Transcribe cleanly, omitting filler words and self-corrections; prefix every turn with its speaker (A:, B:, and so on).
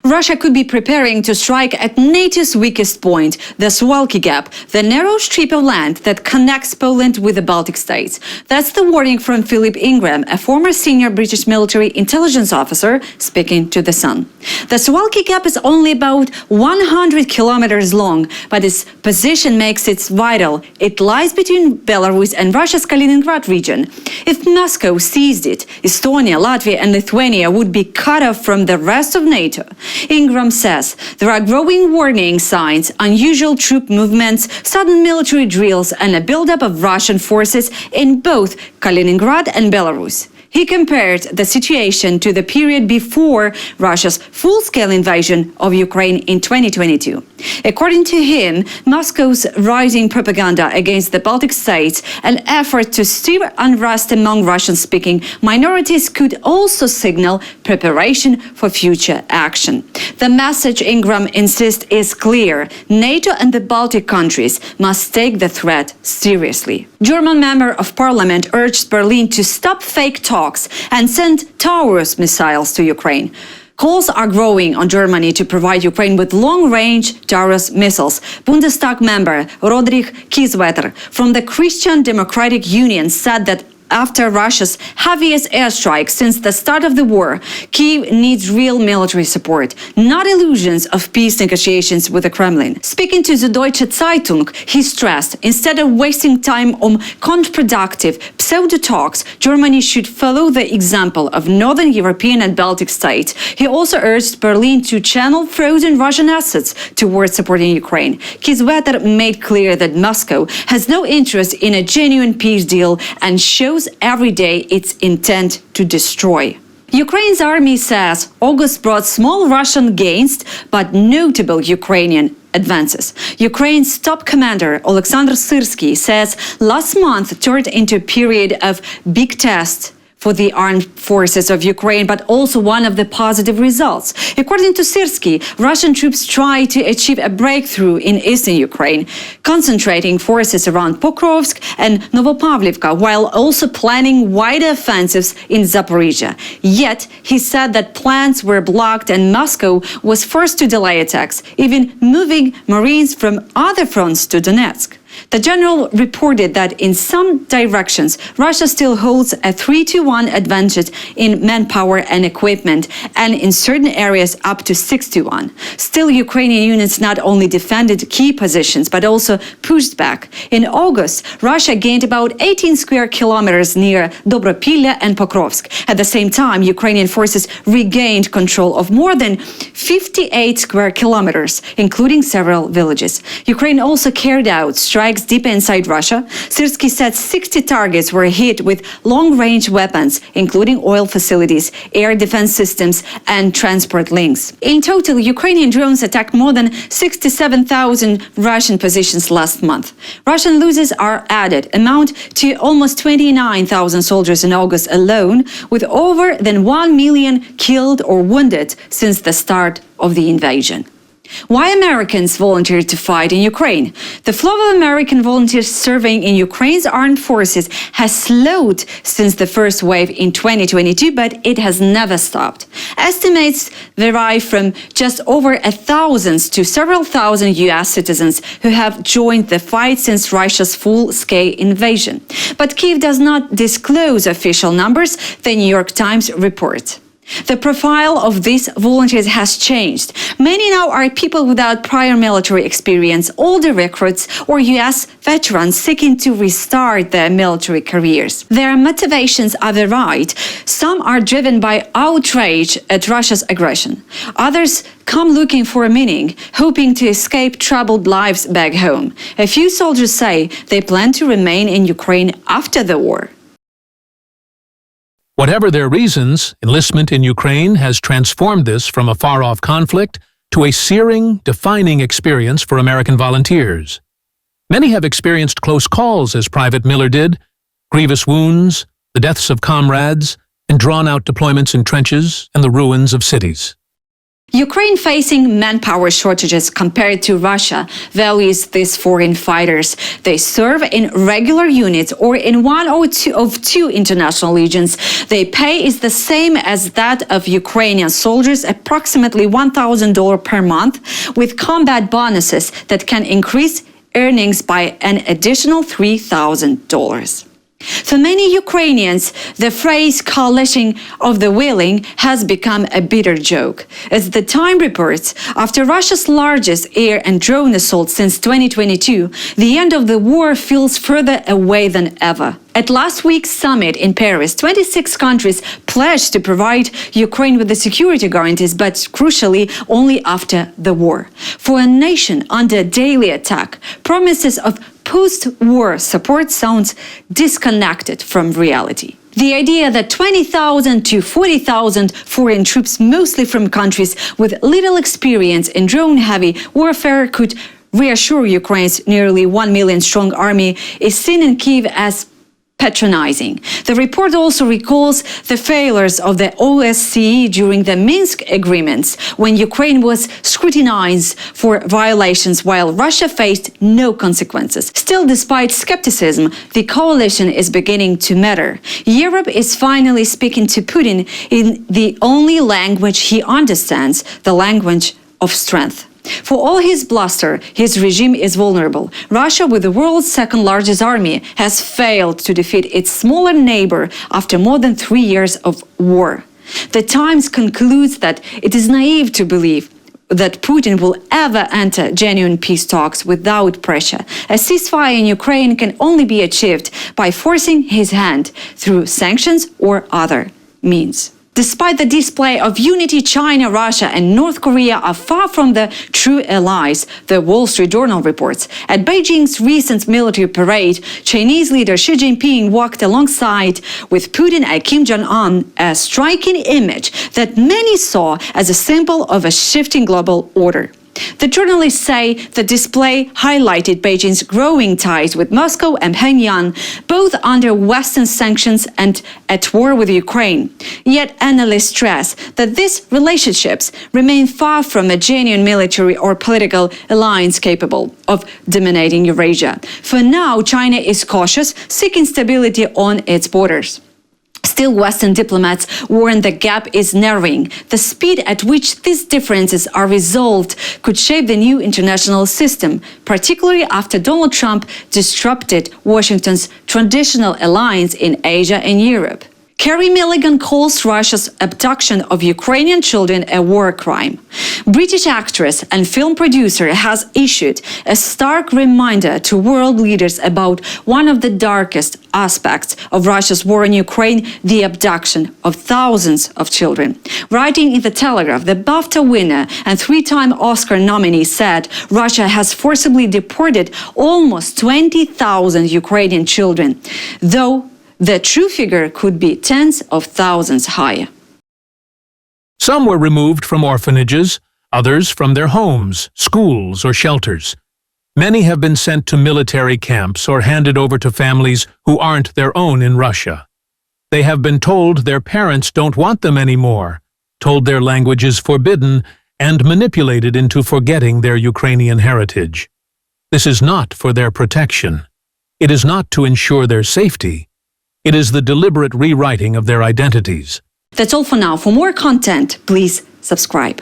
A: Russia could be preparing to strike at NATO's weakest point, the Suwałki Gap, the narrow strip of land that connects Poland with the Baltic states. That's the warning from Philip Ingram, a former senior British military intelligence officer, speaking to The Sun. The Suwałki Gap is only about 100 kilometers long, but its position makes it vital. It lies between Belarus and Russia's Kaliningrad region. If Moscow seized it, Estonia, Latvia and Lithuania would be cut off from the rest of NATO. Ingram says there are growing warning signs, unusual troop movements, sudden military drills and a buildup of Russian forces in both Kaliningrad and Belarus. He compared the situation to the period before Russia's full-scale invasion of Ukraine in 2022. According to him, Moscow's rising propaganda against the Baltic states and effort to stir unrest among Russian-speaking minorities could also signal preparation for future action. The message, Ingram insists, is clear. NATO and the Baltic countries must take the threat seriously. German member of parliament urged Berlin to stop fake talks and send Taurus missiles to Ukraine. Calls are growing on Germany to provide Ukraine with long-range Taurus missiles. Bundestag member Rodrich Kieswetter from the Christian Democratic Union said that after Russia's heaviest airstrike since the start of the war, Kyiv needs real military support, not illusions of peace negotiations with the Kremlin. Speaking to the Deutsche Zeitung, he stressed, instead of wasting time on counterproductive pseudo-talks, Germany should follow the example of Northern European and Baltic states. He also urged Berlin to channel frozen Russian assets towards supporting Ukraine. Kieswetter made clear that Moscow has no interest in a genuine peace deal and shows every day its intent to destroy. Ukraine's army says August brought small Russian gains, but notable Ukrainian advances. Ukraine's top commander, Alexander Syrsky, says last month turned into a period of big tests for the armed forces of Ukraine, but also one of the positive results. According to Syrsky, Russian troops try to achieve a breakthrough in eastern Ukraine, concentrating forces around Pokrovsk and Novopavlivka, while also planning wider offensives in Zaporizhia. Yet, he said that plans were blocked and Moscow was forced to delay attacks, even moving Marines from other fronts to Donetsk. The general reported that in some directions, Russia still holds a 3-1 advantage in manpower and equipment, and in certain areas up to 6-1. Still, Ukrainian units not only defended key positions, but also pushed back. In August, Russia gained about 18 square kilometers near Dobropilla and Pokrovsk. At the same time, Ukrainian forces regained control of more than 58 square kilometers, including several villages. Ukraine also carried out strikes deep inside Russia. Syrsky said 60 targets were hit with long-range weapons, including oil facilities, air defense systems, and transport links. In total, Ukrainian drones attacked more than 67,000 Russian positions last month. Russian losses are added, amount to almost 29,000 soldiers in August alone, with over than 1 million killed or wounded since the start of the invasion. Why Americans volunteered to fight in Ukraine? The flow of American volunteers serving in Ukraine's armed forces has slowed since the first wave in 2022, but it has never stopped. Estimates vary from just over 1,000 to several thousand US citizens who have joined the fight since Russia's full-scale invasion. But Kyiv does not disclose official numbers, the New York Times reports. The profile of these volunteers has changed. Many now are people without prior military experience, older recruits, or US veterans seeking to restart their military careers. Their motivations are varied. Some are driven by outrage at Russia's aggression. Others come looking for a meaning, hoping to escape troubled lives back home. A few soldiers say they plan to remain in Ukraine after the war.
B: Whatever their reasons, enlistment in Ukraine has transformed this from a far-off conflict to a searing, defining experience for American volunteers. Many have experienced close calls, as Private Miller did, grievous wounds, the deaths of comrades, and drawn-out deployments in trenches and the ruins of cities.
A: Ukraine facing manpower shortages compared to Russia values these foreign fighters. They serve in regular units or in one or two international legions. Their pay is the same as that of Ukrainian soldiers, approximately $1,000 per month, with combat bonuses that can increase earnings by an additional $3,000. For many Ukrainians, the phrase coalition of the willing has become a bitter joke. As the Time reports, after Russia's largest air and drone assault since 2022, the end of the war feels further away than ever. At last week's summit in Paris, 26 countries pledged to provide Ukraine with the security guarantees, but crucially, only after the war. For a nation under daily attack, promises of post-war support sounds disconnected from reality. The idea that 20,000 to 40,000 foreign troops, mostly from countries with little experience in drone-heavy warfare, could reassure Ukraine's nearly 1 million strong army is seen in Kyiv as patronizing. The report also recalls the failures of the OSCE during the Minsk agreements, when Ukraine was scrutinized for violations while Russia faced no consequences. Still, despite skepticism, the coalition is beginning to matter. Europe is finally speaking to Putin in the only language he understands, the language of strength. For all his bluster, his regime is vulnerable. Russia, with the world's second-largest army, has failed to defeat its smaller neighbor after more than 3 years of war. The Times concludes that it is naive to believe that Putin will ever enter genuine peace talks without pressure. A ceasefire in Ukraine can only be achieved by forcing his hand through sanctions or other means. Despite the display of unity, China, Russia, and North Korea are far from the true allies, the Wall Street Journal reports. At Beijing's recent military parade, Chinese leader Xi Jinping walked alongside with Putin and Kim Jong-un, a striking image that many saw as a symbol of a shifting global order. The journalists say the display highlighted Beijing's growing ties with Moscow and Pyongyang, both under Western sanctions and at war with Ukraine. Yet analysts stress that these relationships remain far from a genuine military or political alliance capable of dominating Eurasia. For now, China is cautious, seeking stability on its borders. Still, Western diplomats warn the gap is narrowing. The speed at which these differences are resolved could shape the new international system, particularly after Donald Trump disrupted Washington's traditional alliance in Asia and Europe. Carrie Milligan calls Russia's abduction of Ukrainian children a war crime. British actress and film producer has issued a stark reminder to world leaders about one of the darkest aspects of Russia's war in Ukraine, the abduction of thousands of children. Writing in The Telegraph, the BAFTA winner and three-time Oscar nominee said Russia has forcibly deported almost 20,000 Ukrainian children, though the true figure could be tens of thousands higher.
B: Some were removed from orphanages, others from their homes, schools, or shelters. Many have been sent to military camps or handed over to families who aren't their own in Russia. They have been told their parents don't want them anymore, told their language is forbidden, and manipulated into forgetting their Ukrainian heritage. This is not for their protection. It is not to ensure their safety. It is the deliberate rewriting of their identities.
A: That's all for now. For more content, please subscribe.